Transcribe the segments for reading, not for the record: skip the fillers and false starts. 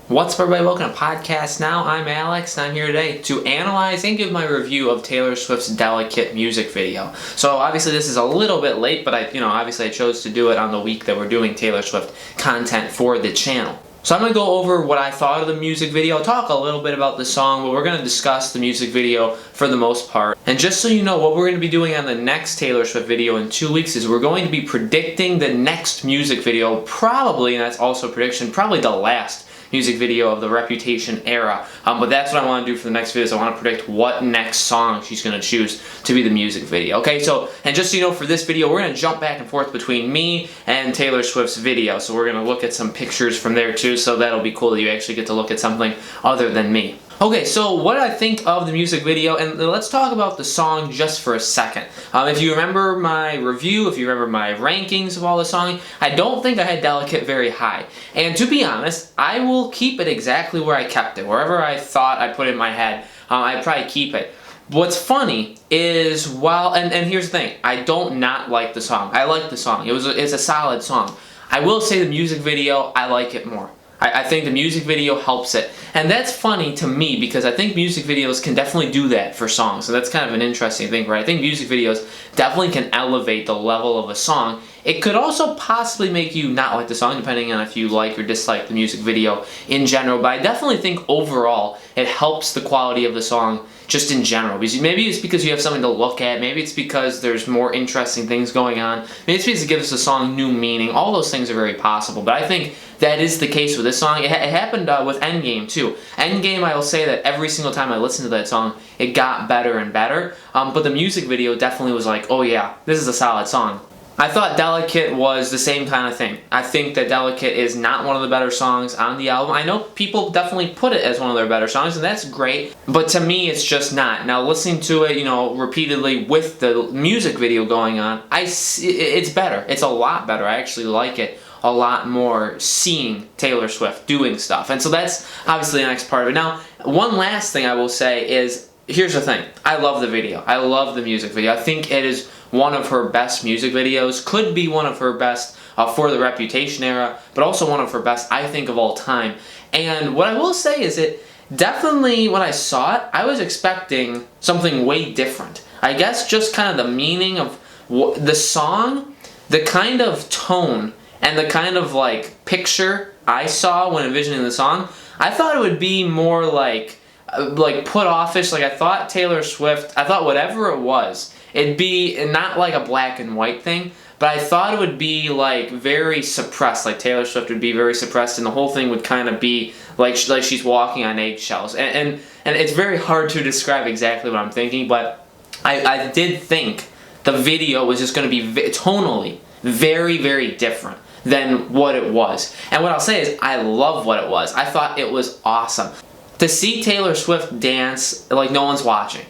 What's up, everybody? Welcome to Podcast Now. I'm Alex, and I'm here today to analyze and give my review of Taylor Swift's Delicate music video. So obviously this is a little bit late, but obviously I chose to do it on the week that we're doing Taylor Swift content for the channel. So I'm going to go over what I thought of the music video, talk a little bit about the song, but we're going to discuss the music video for the most part. And just so you know, what we're going to be doing on the next Taylor Swift video in 2 weeks is we're going to be predicting the next music video, probably, and that's also a prediction, probably the last music video of the Reputation era. But that's what I want to do for the next video, is I want to predict what next song she's going to choose to be the music video. Okay, so, and just so you know, for this video, we're going to jump back and forth between me and Taylor Swift's video. So we're going to look at some pictures from there too, so that'll be cool that you actually get to look at something other than me. Okay, so what I think of the music video, and let's talk about the song just for a second. If you remember my review, if you remember my rankings of all the songs, I don't think I had Delicate very high. And to be honest, I will keep it exactly where I kept it. Wherever I thought I put it in my head, I'd probably keep it. What's funny is, and here's the thing, I don't not like the song. I like the song. It's a solid song. I will say the music video, I like it more. I think the music video helps it. And that's funny to me because I think music videos can definitely do that for songs. So that's kind of an interesting thing, right? I think music videos definitely can elevate the level of a song. It could also possibly make you not like the song, depending on if you like or dislike the music video in general. But I definitely think overall it helps the quality of the song just in general. Because maybe it's because you have something to look at. Maybe it's because there's more interesting things going on. Maybe it's because it gives the song new meaning. All those things are very possible. But I think that is the case with this song. It happened with Endgame too. Endgame, I will say that every single time I listened to that song, it got better and better. But the music video definitely was like, oh yeah, this is a solid song. I thought Delicate was the same kind of thing. I think that Delicate is not one of the better songs on the album. I know people definitely put it as one of their better songs, and that's great, but to me it's just not. Now listening to it, repeatedly with the music video going on, it's better. It's a lot better. I actually like it a lot more seeing Taylor Swift doing stuff. And so that's obviously the next part of it. Now, one last thing I will say is, here's the thing. I love the video. I love the music video. I think it is one of her best music videos. Could be one of her best for the Reputation era, but also one of her best, I think, of all time. And what I will say is it definitely, when I saw it, I was expecting something way different. I guess just kind of the meaning of the song, the kind of tone, and the kind of like picture I saw when envisioning the song, I thought it would be more like put offish. Like I thought Taylor Swift, I thought whatever it was, it'd be not like a black and white thing, but I thought it would be like very suppressed. Like Taylor Swift would be very suppressed, and the whole thing would kind of be like she's walking on eggshells. And it's very hard to describe exactly what I'm thinking, but I did think the video was just going to be tonally very, very different than what it was. And what I'll say is I love what it was. I thought it was awesome. To see Taylor Swift dance like no one's watching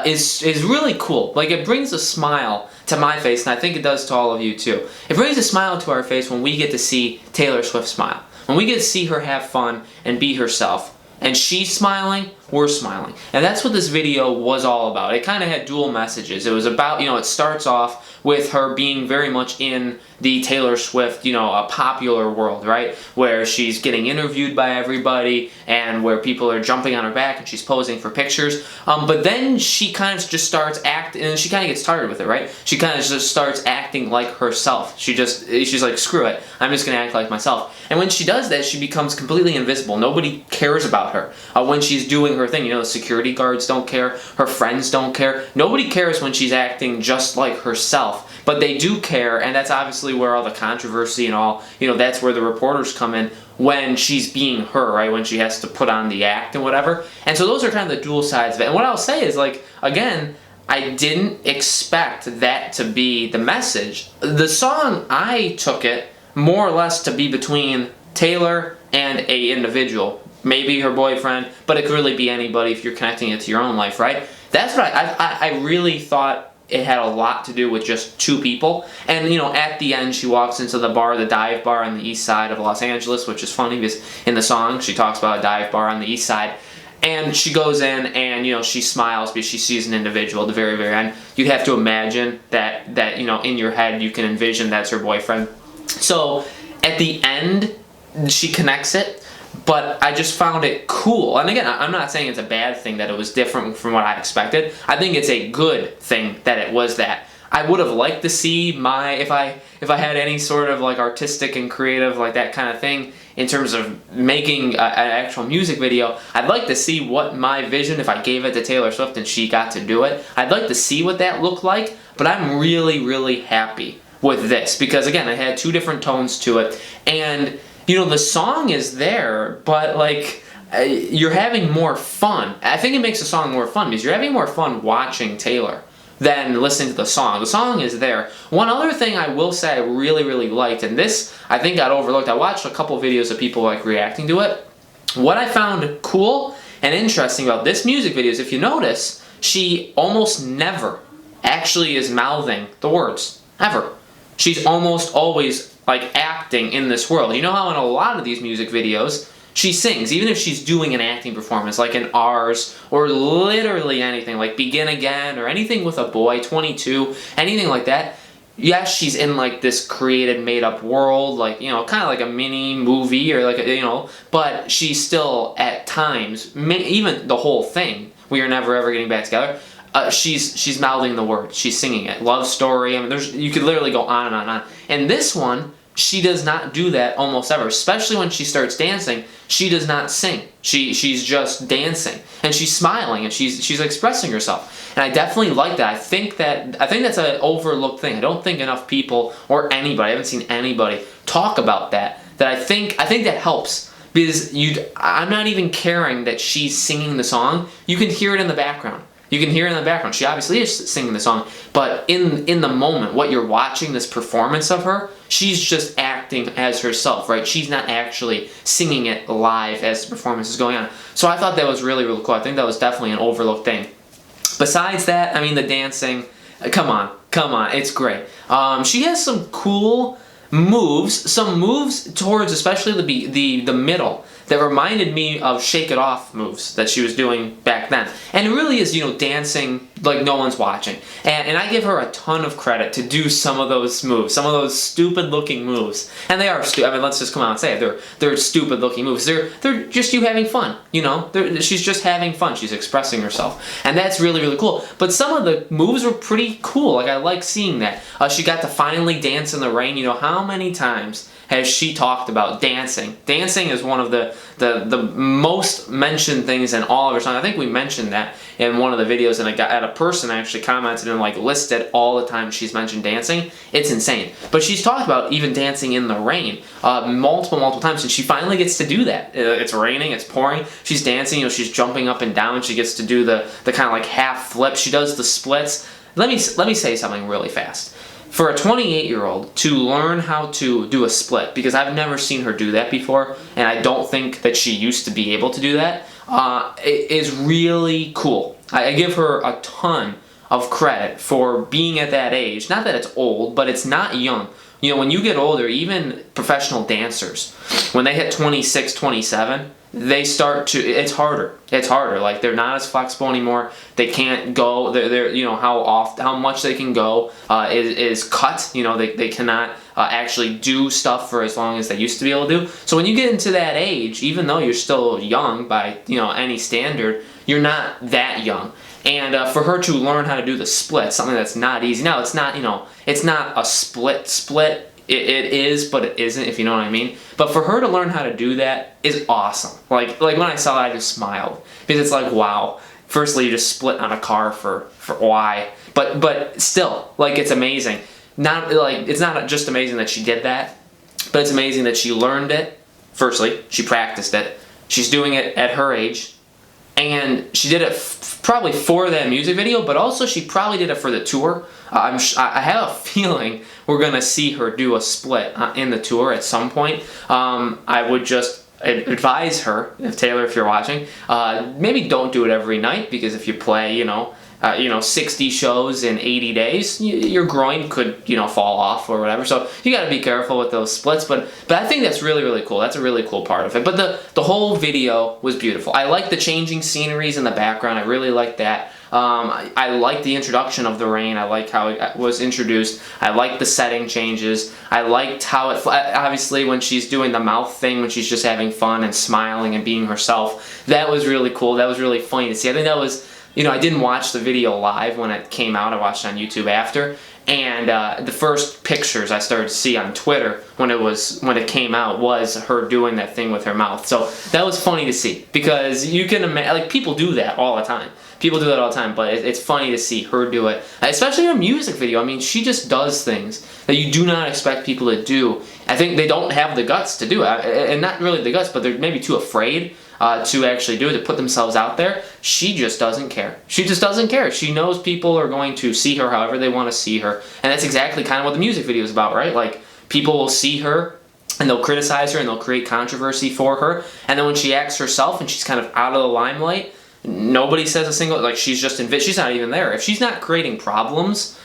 is really cool. Like, it brings a smile to my face, and I think it does to all of you too. It brings a smile to our face when we get to see Taylor Swift smile. When we get to see her have fun and be herself. And she's smiling, we're smiling. And that's what this video was all about. It kind of had dual messages. It was about, it starts off with her being very much in the Taylor Swift, a popular world, right? Where she's getting interviewed by everybody and where people are jumping on her back and she's posing for pictures. But then she kind of just starts acting, and she kind of gets tired with it, right? She kind of just starts acting like herself. She's like, screw it, I'm just going to act like myself. And when she does that, she becomes completely invisible. Nobody cares about her. When she's doing her thing, the security guards don't care, her friends don't care. Nobody cares when she's acting just like herself. But they do care, and that's obviously where all the controversy and all, that's where the reporters come in when she's being her, right? When she has to put on the act and whatever. And so those are kind of the dual sides of it. And what I'll say is, again, I didn't expect that to be the message. The song, I took it more or less to be between Taylor and a individual. Maybe her boyfriend, but it could really be anybody if you're connecting it to your own life, right? That's what I really thought. It had a lot to do with just two people. And, at the end, she walks into the bar, the dive bar on the east side of Los Angeles, which is funny because in the song, she talks about a dive bar on the east side. And she goes in and, she smiles because she sees an individual at the very, very end. You'd have to imagine that in your head, you can envision that's her boyfriend. So, at the end, she connects it. but I just found it cool. And again, I'm not saying it's a bad thing that it was different from what I expected. I think it's a good thing that it was that. I would have liked to see my, if I had any sort of like artistic and creative, like that kind of thing in terms of making an actual music video, I'd like to see what my vision, if I gave it to Taylor Swift and she got to do it, I'd like to see what that looked like. But I'm really, really happy with this because again, it had two different tones to it, and you know, the song is there, but like you're having more fun. I think it makes the song more fun because you're having more fun watching Taylor than listening to the song. The song is there. One other thing I will say I really, really liked, and this I think got overlooked. I watched a couple videos of people like reacting to it. What I found cool and interesting about this music video is if you notice, she almost never actually is mouthing the words. Ever. She's almost always like acting in this world. You know how in a lot of these music videos, she sings, even if she's doing an acting performance, like in Ours, or literally anything, like Begin Again, or anything with a boy, 22, anything like that. Yes, she's in like this created, made-up world, like, you know, kind of like a mini movie, or like, you know, but she's still, at times, even the whole thing, We Are Never Ever Getting Back Together, she's mouthing the words, she's singing it. Love Story, I mean, you could literally go on and on and on. And this one, she does not do that almost ever, especially when she starts dancing. She does not sing. She's just dancing, and she's smiling, and she's expressing herself. And I definitely like that. I think that's an overlooked thing. I don't think enough people or anybody, I haven't seen anybody talk about that. That I think that helps because I'm not even caring that she's singing the song. You can hear it in the background. You can hear it in the background. She obviously is singing the song, but in the moment, what you're watching, this performance of her, she's just acting as herself, right? She's not actually singing it live as the performance is going on. So I thought that was really, really cool. I think that was definitely an overlooked thing. Besides that, I mean, the dancing, come on, it's great. She has some cool moves, towards especially the middle that reminded me of Shake It Off moves that she was doing back then. And it really is, you know, dancing like no one's watching. And I give her a ton of credit to do some of those moves, some of those stupid looking moves. And they are stupid. I mean, let's just come out and say it. They're stupid looking moves. They're just you having fun, you know? She's just having fun. She's expressing herself. And that's really, really cool. But some of the moves were pretty cool. Like, I like seeing that. She got to finally dance in the rain. You know, how many times has she talked about dancing? Dancing is one of the most mentioned things in all of her songs. I think we mentioned that in one of the videos, and a person actually commented and like listed all the time she's mentioned dancing. It's insane. But she's talked about even dancing in the rain multiple times, and she finally gets to do that. It's raining, it's pouring, she's dancing, you know, she's jumping up and down, she gets to do the kind of like half flip, she does the splits. Let me say something really fast. For a 28-year-old to learn how to do a split, because I've never seen her do that before, and I don't think that she used to be able to do that, it is really cool. I give her a ton of credit for being at that age. Not that it's old, but it's not young. You know, when you get older, even professional dancers, when they hit 26, 27, they start to, it's harder. Like, they're not as flexible anymore. They can't go, they're you know, how much they can go is cut. You know, they cannot actually do stuff for as long as they used to be able to do. So when you get into that age, even though you're still young by, you know, any standard, you're not that young. And for her to learn how to do the split, something that's not easy. Now, it's not, you know, it's not a split. It is, but it isn't, if you know what I mean. But for her to learn how to do that is awesome. Like when I saw it, I just smiled. Because it's like, wow. Firstly, you just split on a car for why? But still, like, it's amazing. It's not just amazing that she did that, but it's amazing that she learned it. Firstly, she practiced it. She's doing it at her age. And she did it probably for that music video, but also she probably did it for the tour. I have a feeling we're going to see her do a split in the tour at some point. I would just advise her, if you're watching, maybe don't do it every night, because if you play, 60 shows in 80 days, your groin could, fall off or whatever. So you got to be careful with those splits. But I think that's really, really cool. That's a really cool part of it. But the whole video was beautiful. I like the changing sceneries in the background. I really like that. I like the introduction of the rain. I like how it was introduced. I like the setting changes. I liked how it, obviously when she's doing the mouth thing, when she's just having fun and smiling and being herself, that was really cool. That was really funny to see. I think that was, I didn't watch the video live when it came out. I watched it on YouTube after. And the first pictures I started to see on Twitter when it came out was her doing that thing with her mouth. So that was funny to see, because you can imagine, like, people do that all the time. People do that all the time, but it's funny to see her do it, especially in a music video. I mean, she just does things that you do not expect people to do. I think they don't have the guts to do it, and not really the guts, but they're maybe too afraid to actually do it, to put themselves out there. She just doesn't care. She just doesn't care. She knows people are going to see her however they want to see her, and that's exactly kind of what the music video is about, right? Like, people will see her and they'll criticize her and they'll create controversy for her, and then when she acts herself and she's kind of out of the limelight, nobody says a single, like, she's not even there. If she's not creating problems,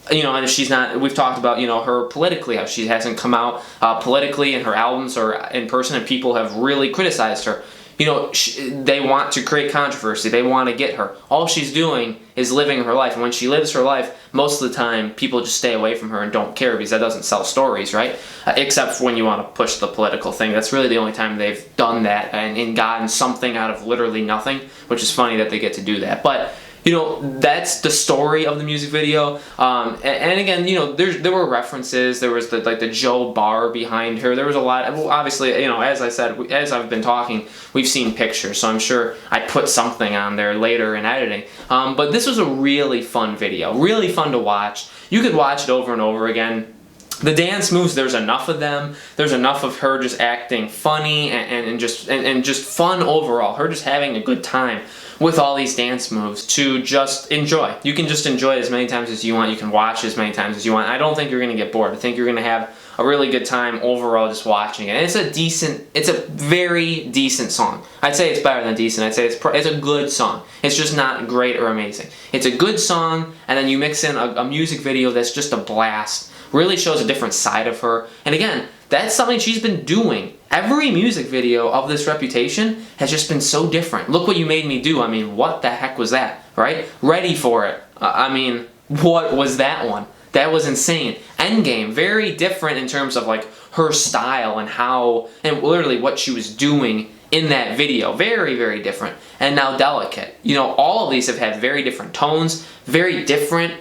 and if she's not, we've talked about, her politically, how she hasn't come out politically in her albums or in person, and people have really criticized her. They want to create controversy. They want to get her. All she's doing is living her life. And when she lives her life, most of the time, people just stay away from her and don't care, because that doesn't sell stories, right? Except for when you want to push the political thing. That's really the only time they've done that and gotten something out of literally nothing, which is funny that they get to do that. But that's the story of the music video. And again, there were references. There was the Joe bar behind her. There was a lot. Well, obviously, as I said, as I've been talking, we've seen pictures, so I'm sure I put something on there later in editing. But this was a really fun video, really fun to watch. You could watch it over and over again. The dance moves, there's enough of them. There's enough of her just acting funny and just fun overall. Her just having a good time with all these dance moves to just enjoy. You can just enjoy it as many times as you want. You can watch as many times as you want. I don't think you're going to get bored. I think you're going to have a really good time overall just watching it. And it's a very decent song. I'd say it's better than decent. I'd say it's a good song. It's just not great or amazing. It's a good song, and then you mix in a music video that's just a blast. Really shows a different side of her. And again, that's something she's been doing. Every music video of this Reputation has just been so different. Look What You Made Me Do. I mean, what the heck was that, right? Ready For It. I mean, what was that one? That was insane. Endgame, very different in terms of like her style and literally what she was doing in that video. Very, very different. And now Delicate. All of these have had very different tones, very different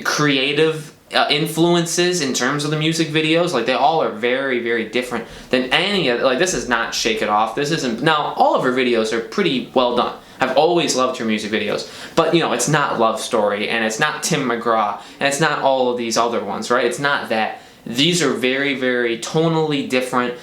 creative influences in terms of the music videos. Like, they all are very, very different than any of, like, this is not Shake It Off. This isn't, now all of her videos are pretty well done. I've always loved her music videos, but it's not Love Story, and it's not Tim McGraw, and it's not all of these other ones, right? It's not that. These are very, very tonally different,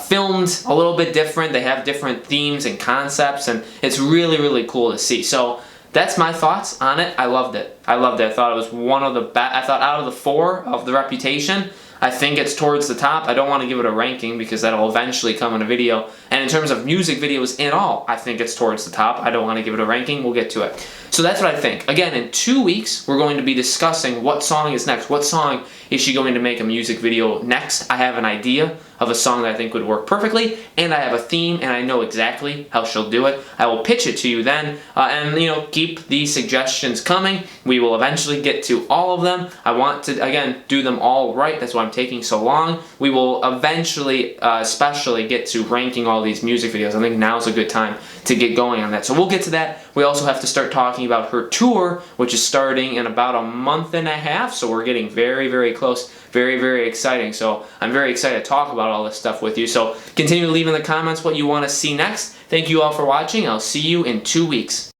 filmed a little bit different. They have different themes and concepts, and it's really, really cool to see. So that's my thoughts on it. I loved it. I thought it was one of the best. I thought out of the 4 of the Reputation, I think it's towards the top. I don't want to give it a ranking because that'll eventually come in a video. And in terms of music videos in all, I think it's towards the top. I don't want to give it a ranking. We'll get to it. So that's what I think. Again, in 2 weeks, we're going to be discussing what song is next. What song is she going to make a music video next? I have an idea of a song that I think would work perfectly, and I have a theme, and I know exactly how she'll do it. I will pitch it to you then, and keep these suggestions coming. We will eventually get to all of them. I want to, again, do them all right. That's why I'm taking so long. We will eventually, especially get to ranking all these music videos. I think now's a good time to get going on that. So we'll get to that. We also have to start talking about her tour, which is starting in about a month and a half. So we're getting very, very close. Very, very exciting. So I'm very excited to talk about all this stuff with you. So continue to leave in the comments what you want to see next. Thank you all for watching. I'll see you in 2 weeks.